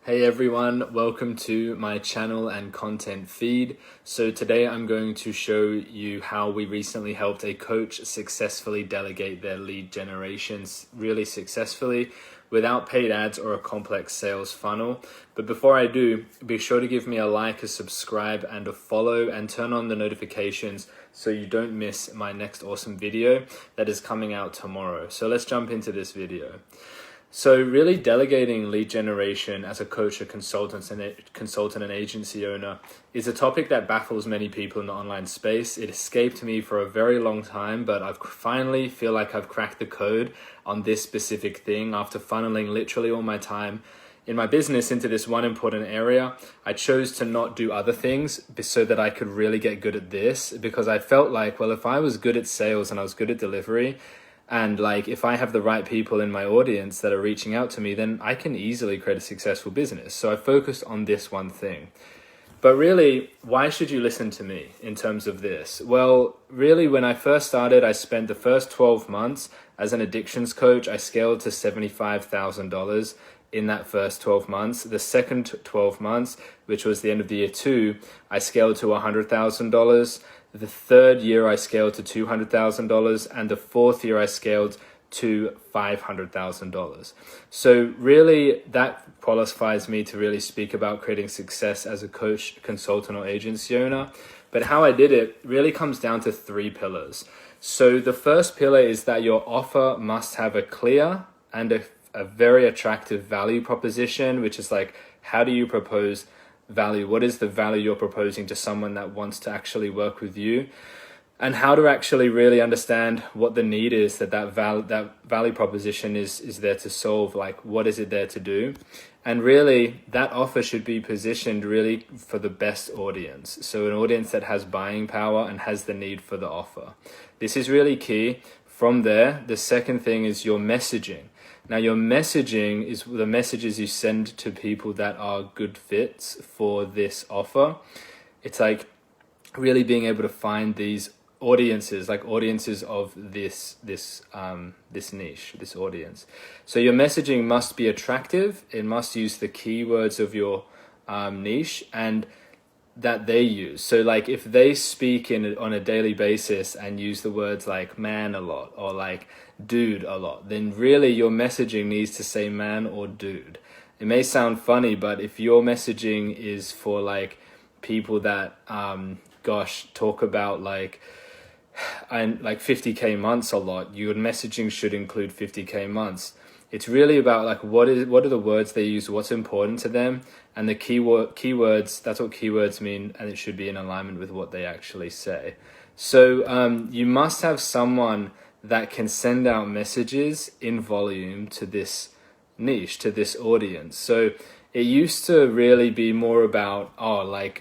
Hey everyone, welcome to my channel and content feed. So today I'm going to show you how we recently helped a coach successfully delegate their lead generations really successfully without paid ads or a complex sales funnel. But before I do, be sure to give me a like, a subscribe, and a follow, and turn on the notifications so you don't miss my next awesome video that is coming out tomorrow. So let's jump into this video. So really delegating lead generation as a coach, a consultant and agency owner is a topic that baffles many people in the online space. It escaped me for a very long time, but I've finally feel like I've cracked the code on this specific thing after funneling literally all my time in my business into this one important area. I chose to not do other things so that I could really get good at this, because I felt like, well, if I was good at sales and I was good at delivery, and like, if I have the right people in my audience that are reaching out to me, then I can easily create a successful business. So I focused on this one thing. But really, why should you listen to me in terms of this? Well, really, when I first started, I spent the first 12 months as an addictions coach. I scaled to $75,000 in that first 12 months. The second 12 months, which was the end of the year 2, I scaled to $100,000. The third year I scaled to $200,000, and the fourth year I scaled to $500,000. So really that qualifies me to really speak about creating success as a coach, consultant, or agency owner. But how I did it really comes down to 3 pillars. So the first pillar is that your offer must have a clear and a very attractive value proposition, which is like, how do you propose value? What is the value you're proposing to someone that wants to actually work with you? And how to actually really understand what the need is that value proposition is there to solve. Like, what is it there to do? And really that offer should be positioned really for the best audience. So an audience that has buying power and has the need for the offer. This is really key. From there, the second thing is your messaging. Now, your messaging is the messages you send to people that are good fits for this offer. It's like really being able to find these audiences, like audiences of this niche, this audience. So your messaging must be attractive. It must use the keywords of your niche and that they use. So like, if they speak on a daily basis and use the words like man a lot or like dude a lot, then really your messaging needs to say man or dude. It may sound funny, but if your messaging is for like people that talk about like 50K months a lot, your messaging should include 50K months. It's really about like, what are the words they use, what's important to them, and the keywords, that's what keywords mean, and it should be in alignment with what they actually say. So you must have someone that can send out messages in volume to this niche, to this audience. So it used to really be more about,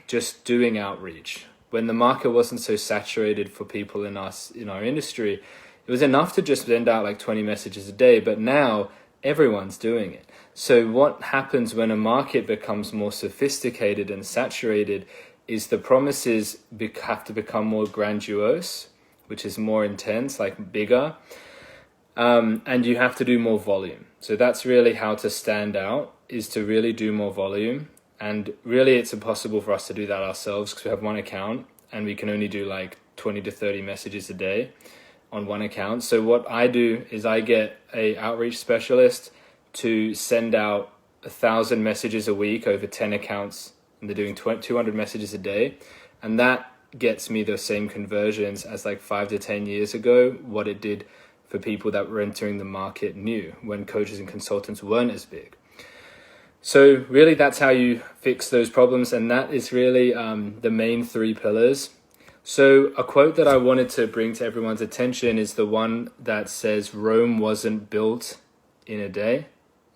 just doing outreach. When the market wasn't so saturated for people in our industry, it was enough to just send out like 20 messages a day, but now everyone's doing it. So what happens when a market becomes more sophisticated and saturated is the promises have to become more grandiose, which is more intense, like bigger, and you have to do more volume. So that's really how to stand out, is to really do more volume. And really it's impossible for us to do that ourselves because we have one account and we can only do like 20 to 30 messages a day on one account. So what I do is I get a outreach specialist to send out 1,000 messages a week over 10 accounts, and they're doing 200 messages a day. And that gets me the same conversions as like 5 to 10 years ago, what it did for people that were entering the market new, when coaches and consultants weren't as big. So really that's how you fix those problems, and that is really the main 3 pillars. So a quote that I wanted to bring to everyone's attention is the one that says, Rome wasn't built in a day.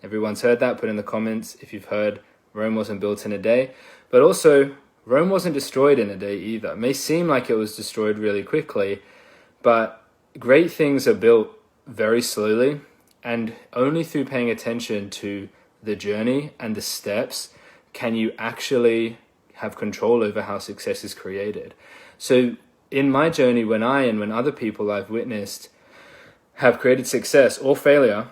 Everyone's heard that? Put in the comments if you've heard Rome wasn't built in a day. But also, Rome wasn't destroyed in a day either. It may seem like it was destroyed really quickly, but great things are built very slowly, and only through paying attention to the journey and the steps can you actually have control over how success is created. So in my journey, when other people I've witnessed have created success or failure,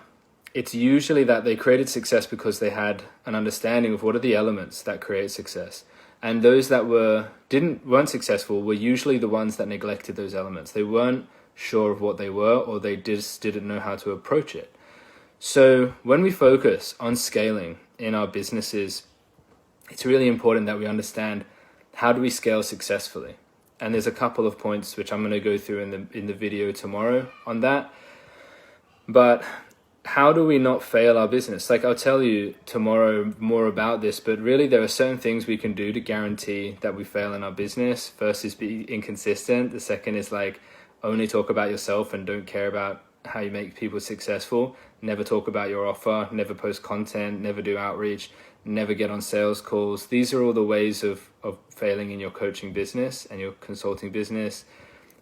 it's usually that they created success because they had an understanding of what are the elements that create success. And those that weren't successful were usually the ones that neglected those elements. They weren't sure of what they were, or they just didn't know how to approach it. So when we focus on scaling in our businesses, it's really important that we understand, how do we scale successfully? And there's a couple of points which I'm going to go through in the video tomorrow on that. But how do we not fail our business? Like, I'll tell you tomorrow more about this, but really there are certain things we can do to guarantee that we fail in our business. First is be inconsistent. The second is like, only talk about yourself and don't care about how you make people successful. Never talk about your offer, never post content, never do outreach, never get on sales calls. These are all the ways of failing in your coaching business and your consulting business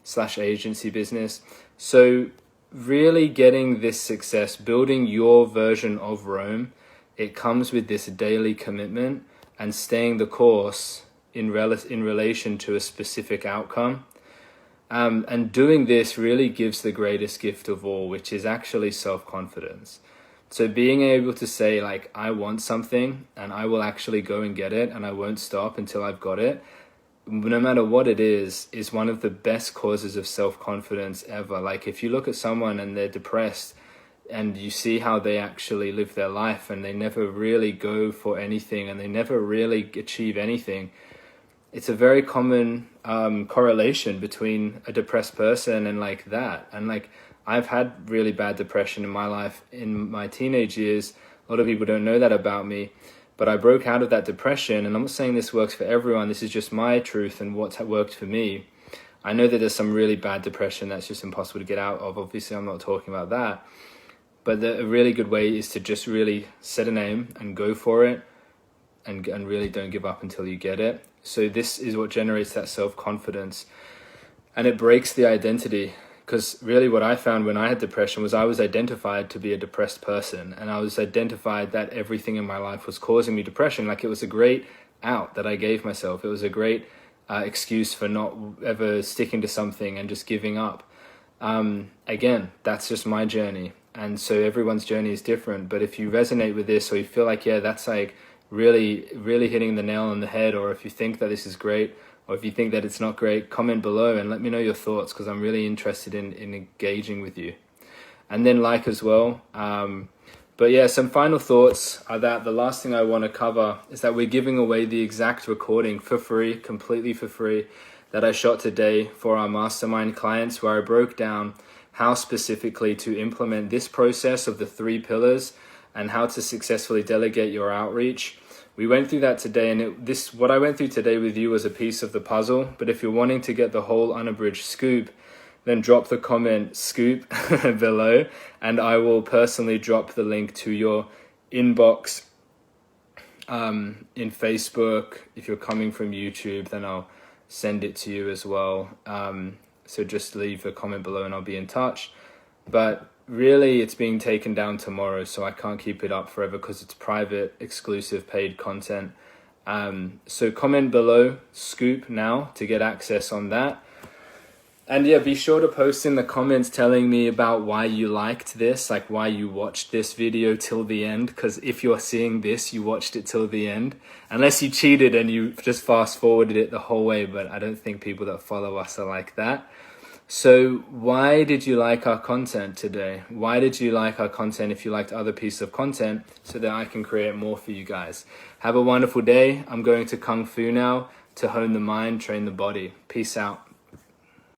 / agency business. So really getting this success, building your version of Rome, it comes with this daily commitment and staying the course in relation to a specific outcome. And doing this really gives the greatest gift of all, which is actually self-confidence. So being able to say, like, I want something and I will actually go and get it and I won't stop until I've got it, no matter what it is one of the best causes of self-confidence ever. Like, if you look at someone and they're depressed and you see how they actually live their life and they never really go for anything and they never really achieve anything, it's a very common correlation between a depressed person and like that. And like, I've had really bad depression in my life in my teenage years. A lot of people don't know that about me, but I broke out of that depression. And I'm not saying this works for everyone. This is just my truth and what's worked for me. I know that there's some really bad depression that's just impossible to get out of. Obviously, I'm not talking about that. But a really good way is to just really set a name and go for it, and really don't give up until you get it. So this is what generates that self-confidence, and it breaks the identity. Because really what I found when I had depression was I was identified to be a depressed person, and I was identified that everything in my life was causing me depression. Like, it was a great out that I gave myself. It was a great excuse for not ever sticking to something and just giving up. Again, that's just my journey. And so everyone's journey is different. But if you resonate with this, or you feel like, yeah, that's like really, really hitting the nail on the head, or if you think that this is great, or if you think that it's not great, comment below and let me know your thoughts, because I'm really interested in engaging with you. And then like as well. But yeah, some final thoughts are that the last thing I want to cover is that we're giving away the exact recording for free, completely for free, that I shot today for our mastermind clients, where I broke down how specifically to implement this process of the 3 pillars and how to successfully delegate your outreach. We went through that today, and what I went through today with you was a piece of the puzzle. But if you're wanting to get the whole unabridged scoop, then drop the comment scoop below, and I will personally drop the link to your inbox in Facebook. If you're coming from YouTube, then I'll send it to you as well. So just leave a comment below and I'll be in touch. But really, it's being taken down tomorrow, so I can't keep it up forever because it's private, exclusive, paid content. So comment below, scoop now, to get access on that. And yeah, be sure to post in the comments telling me about why you liked this, like why you watched this video till the end. Because if you're seeing this, you watched it till the end. Unless you cheated and you just fast forwarded it the whole way, but I don't think people that follow us are like that. So why did you like our content today? Why did you like our content if you liked other pieces of content, so that I can create more for you guys? Have a wonderful day. I'm going to Kung Fu now to hone the mind, train the body. Peace out.